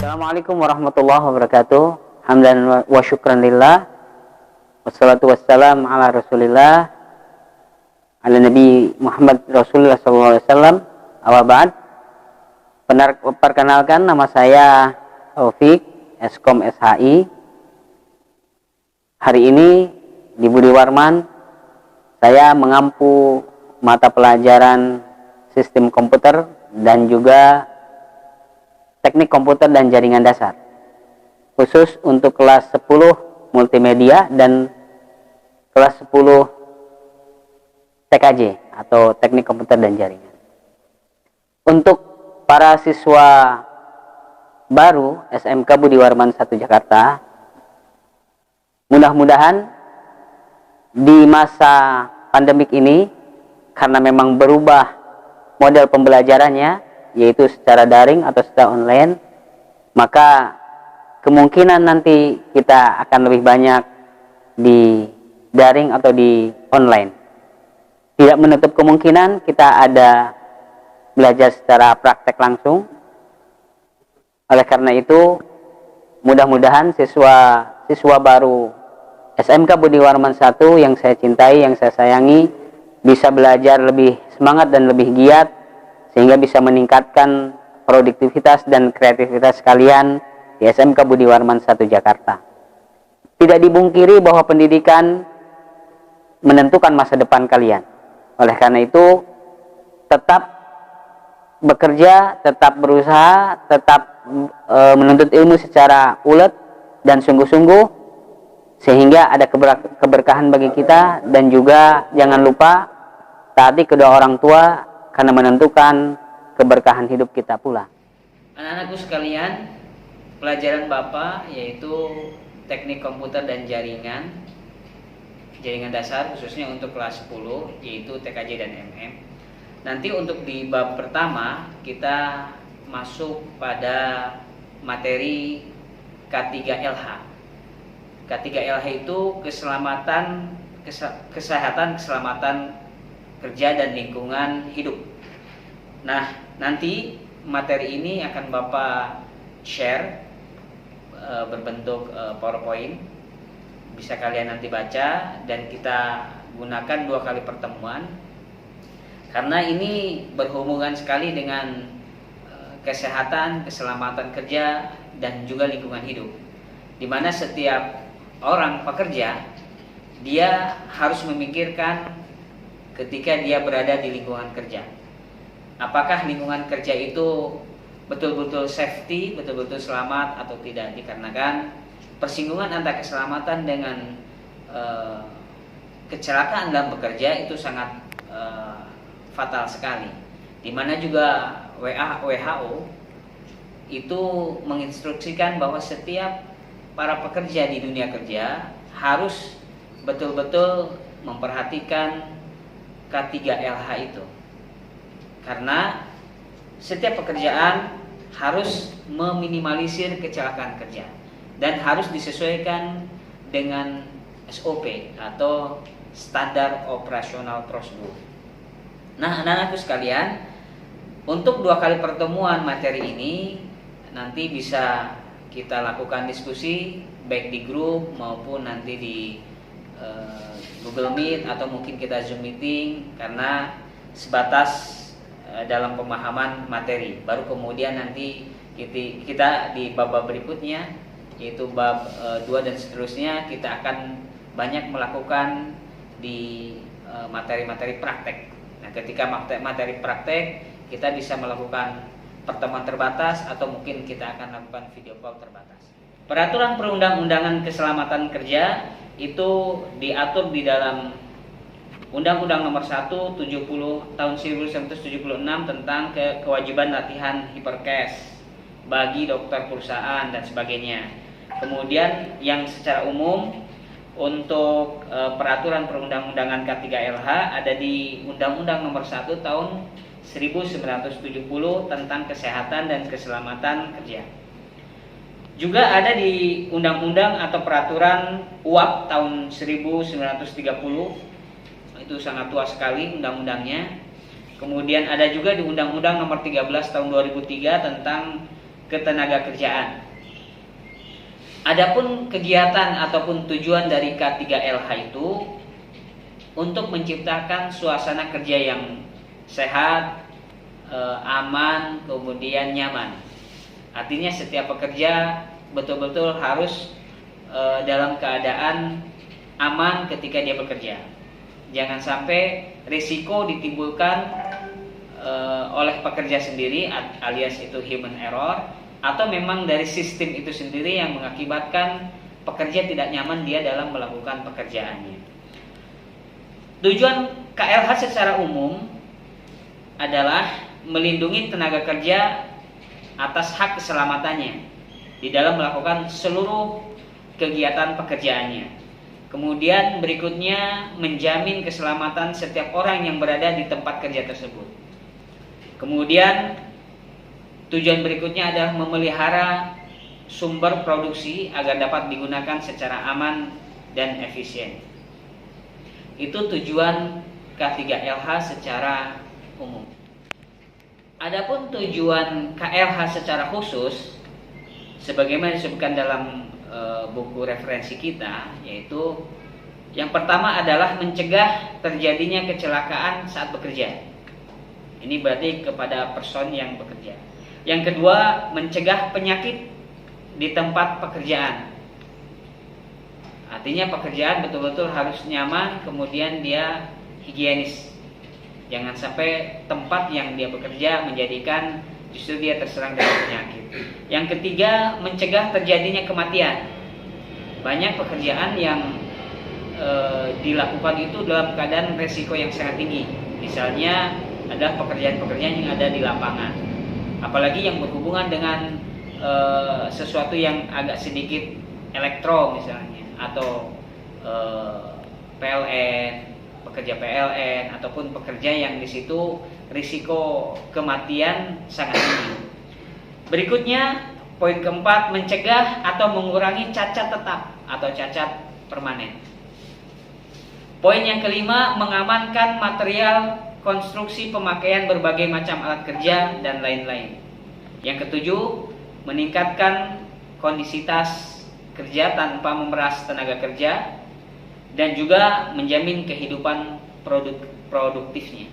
Assalamualaikum warahmatullahi wabarakatuh. Hamdan wa syukran lillah. Wassalatu wassalam ala rasulillah ala Nabi Muhammad Rasulullah SAW. Awa ba'd. Perkenalkan, nama saya Taufik, Eskom SHI. Hari ini di Budi Warman saya mengampu mata pelajaran sistem komputer dan juga teknik komputer dan jaringan dasar, khusus untuk kelas 10 multimedia dan kelas 10 TKJ atau teknik komputer dan jaringan. Untuk para siswa baru SMK Budi Warman 1 Jakarta, mudah-mudahan di masa pandemik ini, karena memang berubah model pembelajarannya, yaitu secara daring atau secara online, maka kemungkinan nanti kita akan lebih banyak di daring atau di online. Tidak menutup kemungkinan kita ada belajar secara praktek langsung. Oleh karena itu, mudah-mudahan siswa baru SMK Budi Warman 1 yang saya cintai, yang saya sayangi, bisa belajar lebih semangat dan lebih giat, sehingga bisa meningkatkan produktivitas dan kreativitas kalian di SMK Budi Warman 1 Jakarta. Tidak dibungkiri bahwa pendidikan menentukan masa depan kalian. Oleh karena itu, tetap bekerja, tetap berusaha, tetap menuntut ilmu secara ulet dan sungguh-sungguh, sehingga ada keberkahan bagi kita. Dan juga jangan lupa taati kedua orang tua, karena menentukan keberkahan hidup kita pula. Anak-anakku sekalian, pelajaran Bapak yaitu teknik komputer dan jaringan dasar, khususnya untuk kelas 10, yaitu TKJ dan MM. Nanti untuk di bab pertama kita masuk pada materi K3LH. K3LH itu kesehatan, keselamatan kerja dan lingkungan hidup. Nah, nanti materi ini akan Bapak share berbentuk PowerPoint. Bisa kalian nanti baca, dan kita gunakan 2 kali pertemuan karena ini berhubungan sekali dengan kesehatan, keselamatan kerja dan juga lingkungan hidup, di mana setiap orang pekerja dia harus memikirkan ketika dia berada di lingkungan kerja, apakah lingkungan kerja itu betul-betul safety, betul-betul selamat atau tidak, dikarenakan persinggungan antara keselamatan dengan kecelakaan dalam bekerja itu sangat fatal sekali, dimana juga WHO itu menginstruksikan bahwa setiap para pekerja di dunia kerja harus betul-betul memperhatikan K3LH itu, karena setiap pekerjaan harus meminimalisir kecelakaan kerja dan harus disesuaikan dengan SOP atau standar operasional prosedur. Nah, anak-anakku sekalian, untuk 2 kali pertemuan materi ini nanti bisa kita lakukan diskusi baik di grup maupun nanti di Google Meet atau mungkin kita Zoom meeting, karena sebatas dalam pemahaman materi. Baru kemudian nanti kita di bab berikutnya, yaitu bab 2 dan seterusnya, kita akan banyak melakukan di materi-materi praktek. Nah, ketika materi praktek, kita bisa melakukan pertemuan terbatas atau mungkin kita akan lakukan video call terbatas. Peraturan perundang-undangan keselamatan kerja itu diatur di dalam Undang-Undang Nomor 1 70 tahun 1976 tentang kewajiban latihan hiperkes bagi dokter perusahaan dan sebagainya. Kemudian yang secara umum untuk peraturan perundang-undangan K3LH ada di Undang-Undang Nomor 1 tahun 1970 tentang kesehatan dan keselamatan kerja. Juga ada di undang-undang atau peraturan UAP tahun 1930, itu sangat tua sekali undang-undangnya. Kemudian ada juga di Undang-Undang Nomor 13 tahun 2003 tentang ketenagakerjaan. Adapun kegiatan ataupun tujuan dari K3LH itu untuk menciptakan suasana kerja yang sehat, aman, kemudian nyaman. Artinya setiap pekerja betul-betul harus dalam keadaan aman ketika dia bekerja. Jangan sampai risiko ditimbulkan oleh pekerja sendiri alias itu human error, atau memang dari sistem itu sendiri yang mengakibatkan pekerja tidak nyaman dia dalam melakukan pekerjaannya. Tujuan KLH secara umum adalah melindungi tenaga kerja atas hak keselamatannya di dalam melakukan seluruh kegiatan pekerjaannya. Kemudian berikutnya menjamin keselamatan setiap orang yang berada di tempat kerja tersebut. Kemudian tujuan berikutnya adalah memelihara sumber produksi agar dapat digunakan secara aman dan efisien. Itu tujuan K3LH secara umum. Adapun tujuan KLH secara khusus, sebagaimana disebutkan dalam buku referensi kita, yaitu yang pertama adalah mencegah terjadinya kecelakaan saat bekerja. Ini berarti kepada person yang bekerja. Yang kedua, mencegah penyakit di tempat pekerjaan. Artinya pekerjaan betul-betul harus nyaman, kemudian dia higienis. Jangan sampai tempat yang dia bekerja menjadikan justru dia terserang dengan penyakit. Yang ketiga, mencegah terjadinya kematian. Banyak pekerjaan yang dilakukan itu dalam keadaan resiko yang sangat tinggi. Misalnya adalah pekerjaan-pekerjaan yang ada di lapangan. Apalagi yang berhubungan dengan sesuatu yang agak sedikit elektro misalnya, atau PLN, pekerja PLN, ataupun pekerja yang di situ risiko kematian sangat tinggi. Berikutnya, poin keempat, mencegah atau mengurangi cacat tetap atau cacat permanen. Poin yang kelima, mengamankan material konstruksi pemakaian berbagai macam alat kerja dan lain-lain. Yang ketujuh, meningkatkan kondisitas kerja tanpa memeras tenaga kerja dan juga menjamin kehidupan produktifnya.